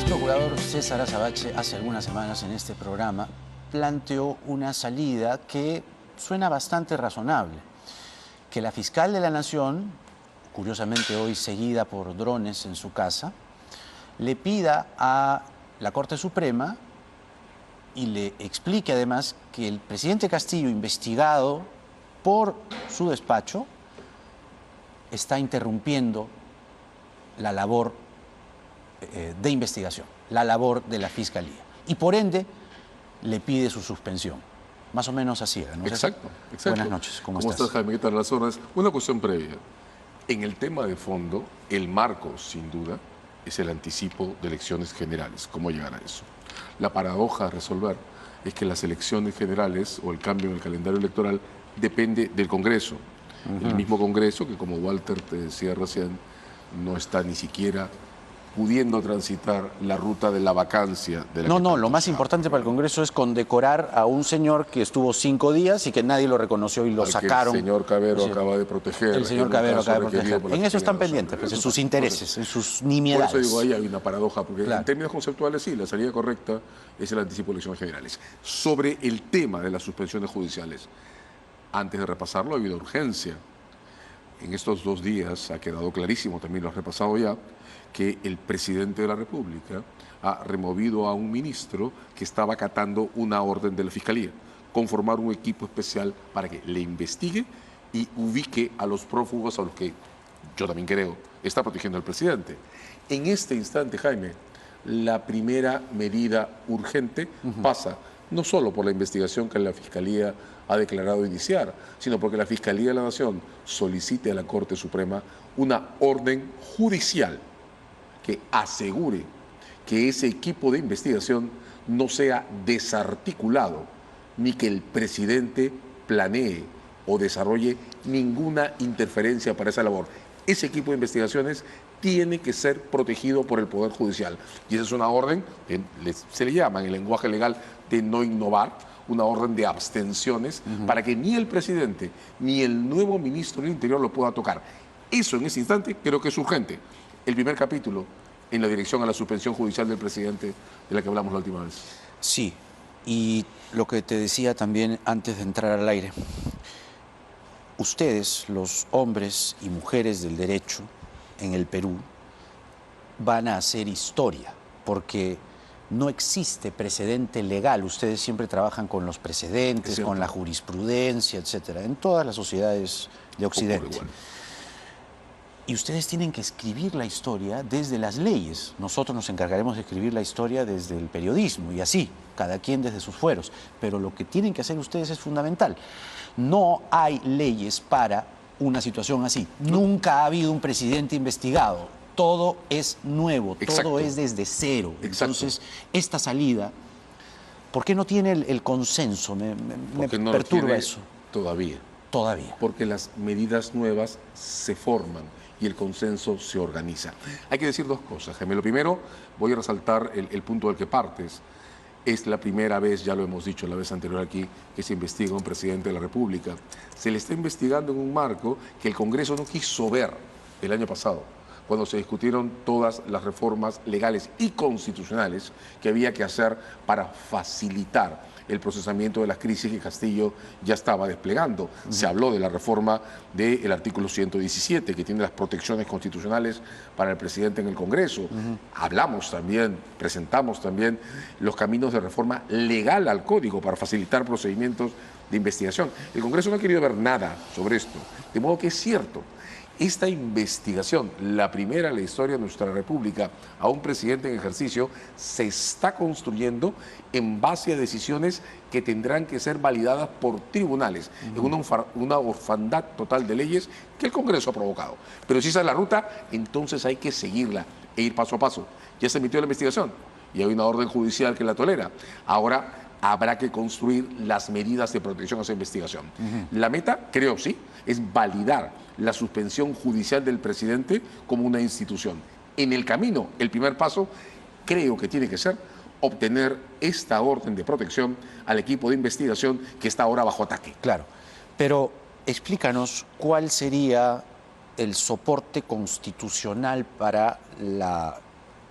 procurador César Azabache hace algunas semanas en este programa planteó una salida que suena bastante razonable. Que la fiscal de la Nación, curiosamente hoy seguida por drones en su casa, le pida a la Corte Suprema y le explique además que el presidente Castillo, investigado por su despacho, está interrumpiendo la labor de investigación, la labor de la Fiscalía. Y por ende, le pide su suspensión. Más o menos así era, ¿no? Exacto, exacto. Buenas noches, ¿cómo estás? ¿Cómo estás, Jaime? ¿Qué tal las horas? Una cuestión previa. En el tema de fondo, el marco, sin duda, es el anticipo de elecciones generales. ¿Cómo llegar a eso? La paradoja a resolver es que las elecciones generales o el cambio en el calendario electoral depende del Congreso. El mismo Congreso que, como Walter te decía recién, no está ni siquiera pudiendo transitar la ruta de la vacancia. Lo más importante para el Congreso es condecorar a un señor que estuvo 5 días y que nadie lo reconoció y lo sacaron. El señor Cabero acaba de proteger. El señor Cabero acaba de proteger. En eso están pendientes, pues, en sus intereses, en sus nimiedades. Por eso digo, ahí hay una paradoja, porque en términos conceptuales sí, la salida correcta es el anticipo de elecciones generales. Sobre el tema de las suspensiones judiciales, antes de repasarlo, ha habido urgencia. En estos 2 días ha quedado clarísimo, también lo has repasado ya, que el presidente de la República ha removido a un ministro que estaba acatando una orden de la Fiscalía, conformar un equipo especial para que le investigue y ubique a los prófugos a los que yo también creo está protegiendo al presidente. En este instante, Jaime, la primera medida urgente pasa no solo por la investigación que la Fiscalía ha declarado iniciar, sino porque la Fiscalía de la Nación solicite a la Corte Suprema una orden judicial que asegure que ese equipo de investigación no sea desarticulado, ni que el presidente planee o desarrolle ninguna interferencia para esa labor. Ese equipo de investigaciones tiene que ser protegido por el Poder Judicial. Y esa es una orden, que se le llama en el lenguaje legal de no innovar, una orden de abstenciones para que ni el presidente ni el nuevo ministro del Interior lo pueda tocar. Eso en ese instante creo que es urgente. El primer capítulo en la dirección a la suspensión judicial del presidente de la que hablamos la última vez. Sí, y lo que te decía también antes de entrar al aire, ustedes, los hombres y mujeres del derecho en el Perú, van a hacer historia, porque no existe precedente legal. Ustedes siempre trabajan con los precedentes, con la jurisprudencia, etcétera, en todas las sociedades de Occidente. Y ustedes tienen que escribir la historia desde las leyes. Nosotros nos encargaremos de escribir la historia desde el periodismo y así, cada quien desde sus fueros. Pero lo que tienen que hacer ustedes es fundamental. No hay leyes para una situación así. Nunca ha habido un presidente investigado. Todo es nuevo, todo es desde cero. Entonces, esta salida, ¿por qué no tiene el consenso? Me no perturba eso. Todavía. Porque las medidas nuevas se forman y el consenso se organiza. Hay que decir 2 cosas, Jaime. Lo primero, voy a resaltar el punto del que partes. Es la primera vez, ya lo hemos dicho la vez anterior aquí, que se investiga a un presidente de la República. Se le está investigando en un marco que el Congreso no quiso ver el año pasado, cuando se discutieron todas las reformas legales y constitucionales que había que hacer para facilitar el procesamiento de las crisis que Castillo ya estaba desplegando. Se habló de la reforma del artículo 117, que tiene las protecciones constitucionales para el presidente en el Congreso. Hablamos también, presentamos también los caminos de reforma legal al Código para facilitar procedimientos de investigación. El Congreso no ha querido ver nada sobre esto, de modo que es cierto. Esta investigación, la primera en la historia de nuestra República a un presidente en ejercicio, se está construyendo en base a decisiones que tendrán que ser validadas por tribunales, en una orfandad total de leyes que el Congreso ha provocado. Pero si esa es la ruta, entonces hay que seguirla e ir paso a paso. Ya se emitió la investigación y hay una orden judicial que la tolera. Ahora habrá que construir las medidas de protección a esa investigación. La meta, creo, sí, es validar la suspensión judicial del presidente como una institución. En el camino, el primer paso, creo que tiene que ser obtener esta orden de protección al equipo de investigación que está ahora bajo ataque. Claro, pero explícanos cuál sería el soporte constitucional para la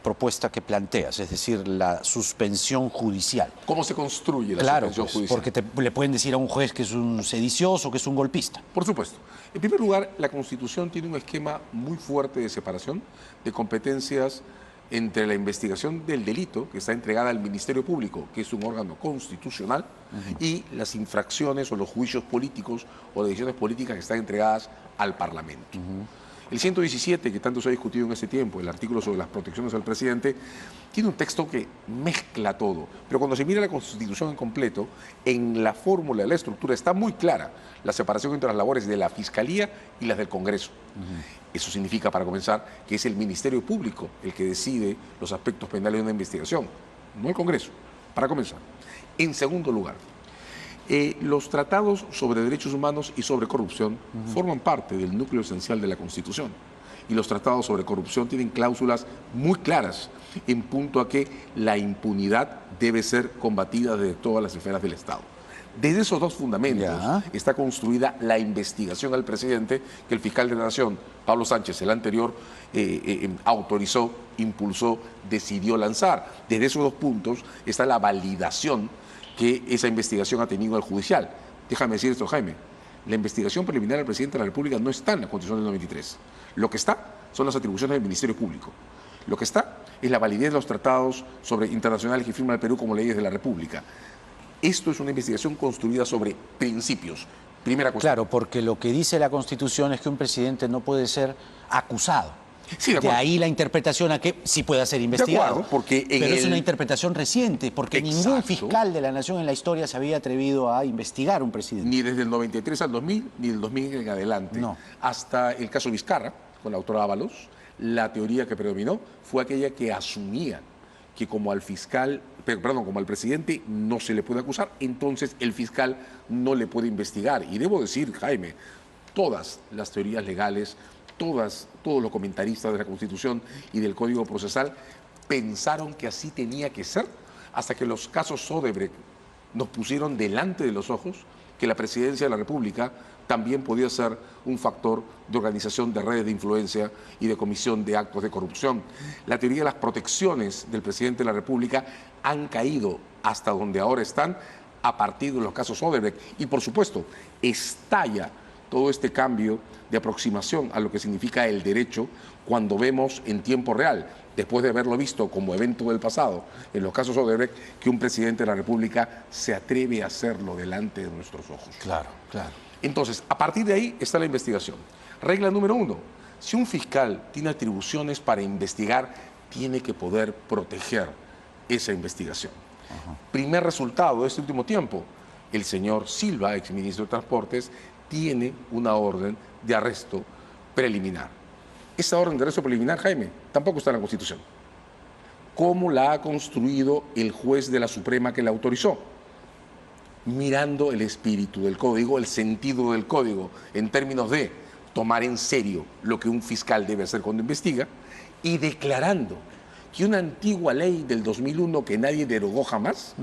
propuesta que planteas, es decir, la suspensión judicial. ¿Cómo se construye la suspensión pues, judicial? Porque le pueden decir a un juez que es un sedicioso, que es un golpista. Por supuesto. En primer lugar, la Constitución tiene un esquema muy fuerte de separación de competencias entre la investigación del delito, que está entregada al Ministerio Público, que es un órgano constitucional, y las infracciones o los juicios políticos o decisiones políticas que están entregadas al Parlamento. El 117, que tanto se ha discutido en este tiempo, el artículo sobre las protecciones al presidente, tiene un texto que mezcla todo. Pero cuando se mira la Constitución en completo, en la fórmula, la estructura, está muy clara la separación entre las labores de la Fiscalía y las del Congreso. Eso significa, para comenzar, que es el Ministerio Público el que decide los aspectos penales de una investigación, no el Congreso, para comenzar. En segundo lugar, los tratados sobre derechos humanos y sobre corrupción forman parte del núcleo esencial de la Constitución. Y los tratados sobre corrupción tienen cláusulas muy claras en punto a que la impunidad debe ser combatida desde todas las esferas del Estado. Desde esos dos fundamentos está construida la investigación al presidente que el fiscal de la Nación, Pablo Sánchez, el anterior, autorizó, impulsó, decidió lanzar. Desde esos dos puntos está la validación que esa investigación ha tenido al judicial. Déjame decir esto, Jaime. La investigación preliminar al presidente de la República no está en la Constitución del 93. Lo que está son las atribuciones del Ministerio Público. Lo que está es la validez de los tratados internacionales que firma el Perú como leyes de la República. Esto es una investigación construida sobre principios. Primera cuestión. Claro, porque lo que dice la Constitución es que un presidente no puede ser acusado. Sí, de ahí la interpretación a que sí pueda ser investigado. De acuerdo, porque pero es una interpretación reciente, porque ningún fiscal de la Nación en la historia se había atrevido a investigar a un presidente. Ni desde el 93 al 2000, ni del 2000 en adelante. No. Hasta el caso Vizcarra, con la autora Ábalos, la teoría que predominó fue aquella que asumía que como al fiscal, perdón, como al presidente no se le puede acusar, entonces el fiscal no le puede investigar. Y debo decir, Jaime, todas las teorías legales, todos los comentaristas de la Constitución y del Código Procesal pensaron que así tenía que ser, hasta que los casos Odebrecht nos pusieron delante de los ojos que la presidencia de la República también podía ser un factor de organización de redes de influencia y de comisión de actos de corrupción. La teoría de las protecciones del presidente de la República han caído hasta donde ahora están a partir de los casos Odebrecht. Y por supuesto, estalla todo este cambio de aproximación a lo que significa el derecho cuando vemos en tiempo real, después de haberlo visto como evento del pasado, en los casos Odebrecht, que un presidente de la República se atreve a hacerlo delante de nuestros ojos. Claro, claro. Entonces, a partir de ahí está la investigación. Regla número 1, si un fiscal tiene atribuciones para investigar, tiene que poder proteger esa investigación. Primer resultado de este último tiempo, el señor Silva, exministro de Transportes, tiene una orden de arresto preliminar. Esa orden de arresto preliminar, Jaime, tampoco está en la Constitución. ¿Cómo la ha construido el juez de la Suprema que la autorizó? Mirando el espíritu del código, el sentido del código, en términos de tomar en serio lo que un fiscal debe hacer cuando investiga, y declarando que una antigua ley del 2001 que nadie derogó jamás,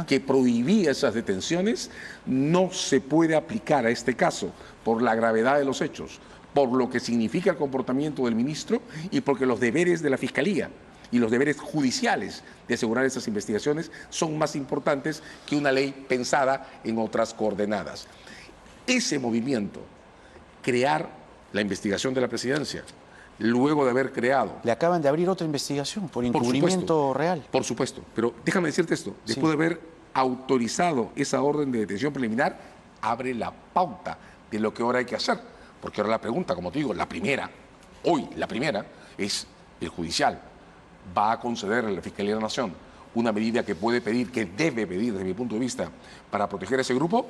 que prohibía esas detenciones, no se puede aplicar a este caso por la gravedad de los hechos, por lo que significa el comportamiento del ministro y porque los deberes de la Fiscalía y los deberes judiciales de asegurar esas investigaciones son más importantes que una ley pensada en otras coordenadas. Ese movimiento, crear la investigación de la presidencia, luego de haber creado... Le acaban de abrir otra investigación por encubrimiento real. Por supuesto, pero déjame decirte esto, después de haber autorizado esa orden de detención preliminar, abre la pauta de lo que ahora hay que hacer, porque ahora la pregunta, como te digo, la primera, hoy la primera, es el judicial. ¿Va a conceder a la Fiscalía de la Nación una medida que puede pedir, que debe pedir desde mi punto de vista, para proteger a ese grupo?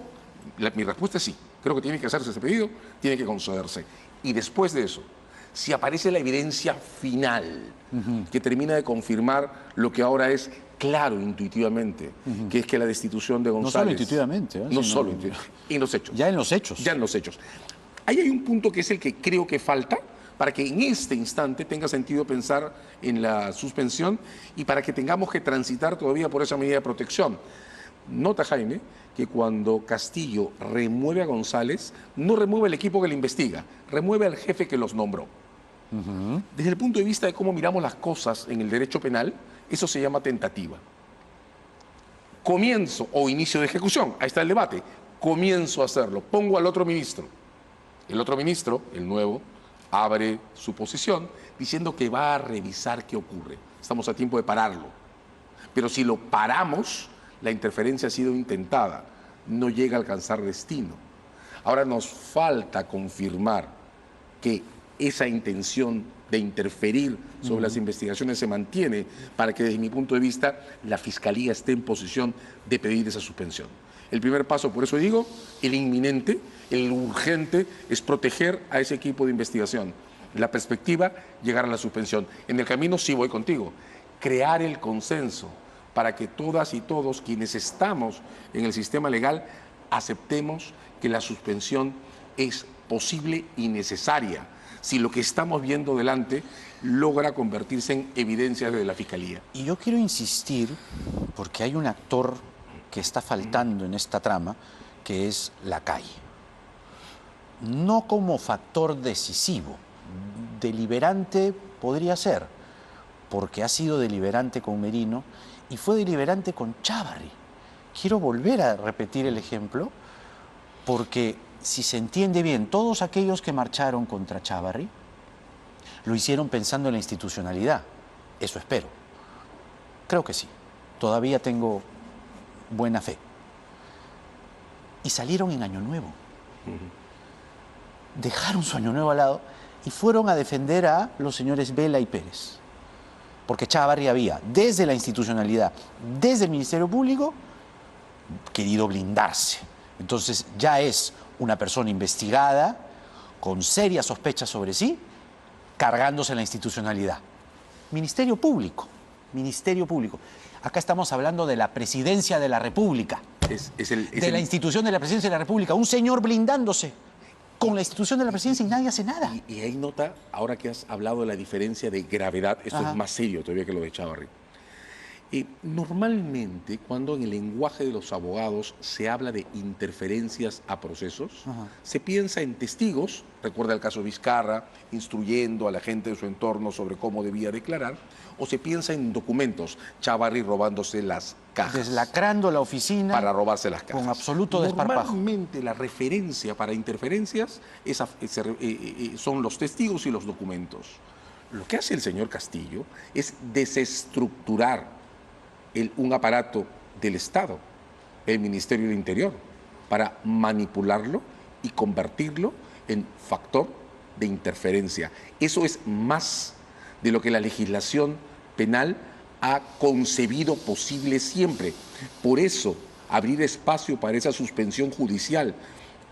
Mi respuesta es sí. Creo que tiene que hacerse ese pedido, tiene que concederse. Y después de eso, si aparece la evidencia final que termina de confirmar lo que ahora es claro intuitivamente, que es que la destitución de González... No solo intuitivamente. No solo intuitivamente, en los hechos. Ya en los hechos. Ya en los hechos. Ahí hay un punto que es el que creo que falta para que en este instante tenga sentido pensar en la suspensión y para que tengamos que transitar todavía por esa medida de protección. Nota, Jaime, que cuando Castillo remueve a González, no remueve el equipo que le investiga, remueve al jefe que los nombró. Desde el punto de vista de cómo miramos las cosas en el derecho penal, eso se llama tentativa. Comienzo o inicio de ejecución, ahí está el debate. Comienzo a hacerlo, pongo al otro ministro. El otro ministro, el nuevo, abre su posición diciendo que va a revisar qué ocurre. Estamos a tiempo de pararlo. Pero si lo paramos, la interferencia ha sido intentada, no llega a alcanzar destino. Ahora nos falta confirmar que esa intención de interferir sobre las investigaciones se mantiene para que, desde mi punto de vista, la Fiscalía esté en posición de pedir esa suspensión. El primer paso, por eso digo, el inminente, el urgente, es proteger a ese equipo de investigación. La perspectiva, llegar a la suspensión. En el camino sí voy contigo. Crear el consenso para que todas y todos quienes estamos en el sistema legal aceptemos que la suspensión es posible y necesaria si lo que estamos viendo delante logra convertirse en evidencias de la Fiscalía. Y yo quiero insistir, porque hay un actor que está faltando en esta trama, que es la calle. No como factor decisivo, deliberante podría ser, porque ha sido deliberante con Merino y fue deliberante con Chávarri. Quiero volver a repetir el ejemplo, porque si se entiende bien, todos aquellos que marcharon contra Chávarri lo hicieron pensando en la institucionalidad. Eso espero. Creo que sí. Todavía tengo buena fe. Y salieron en Año Nuevo. Dejaron su Año Nuevo al lado y fueron a defender a los señores Vela y Pérez. Porque Chávarri había, desde la institucionalidad, desde el Ministerio Público, querido blindarse. Entonces ya es una persona investigada, con serias sospechas sobre sí, cargándose la institucionalidad. Ministerio Público, Ministerio Público. Acá estamos hablando de la Presidencia de la República, la institución de la Presidencia de la República, un señor blindándose con la institución de la Presidencia y nadie hace nada. Y ahí nota, ahora que has hablado de la diferencia de gravedad, esto es más serio todavía que lo de Chávarri. Normalmente, cuando en el lenguaje de los abogados se habla de interferencias a procesos, se piensa en testigos, recuerda el caso Vizcarra, instruyendo a la gente de su entorno sobre cómo debía declarar, o se piensa en documentos, Chávarri robándose las cajas. Deslacrando la oficina. Para robarse las cajas. Con absoluto desparpajo. Normalmente la referencia para interferencias son los testigos y los documentos. Lo que hace el señor Castillo es desestructurar un aparato del Estado, el Ministerio del Interior, para manipularlo y convertirlo en factor de interferencia. Eso es más de lo que la legislación penal ha concebido posible siempre. Por eso, abrir espacio para esa suspensión judicial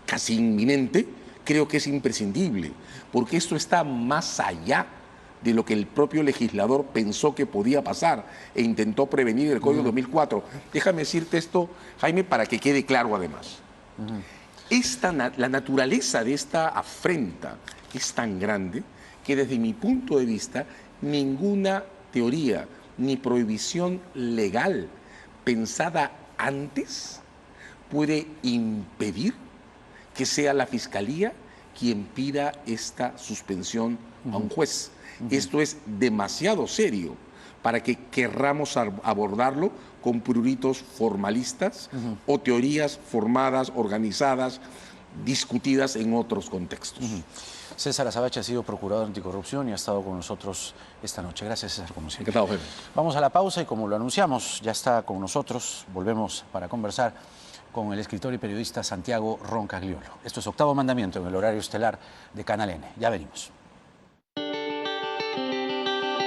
casi inminente, creo que es imprescindible, porque esto está más allá de lo que el propio legislador pensó que podía pasar e intentó prevenir el Código 2004. Déjame decirte esto, Jaime, para que quede claro además. La naturaleza de esta afrenta es tan grande que, desde mi punto de vista, ninguna teoría ni prohibición legal pensada antes puede impedir que sea la Fiscalía quien pida esta suspensión a un juez. Esto es demasiado serio para que querramos abordarlo con pruritos formalistas o teorías formadas, organizadas, discutidas en otros contextos. César Azabache ha sido procurador anticorrupción y ha estado con nosotros esta noche. Gracias, César, como siempre. Encantado, jefe. Vamos a la pausa y, como lo anunciamos, ya está con nosotros. Volvemos para conversar con el escritor y periodista Santiago Roncagliolo. Esto es Octavo Mandamiento en el horario estelar de Canal N. Ya venimos.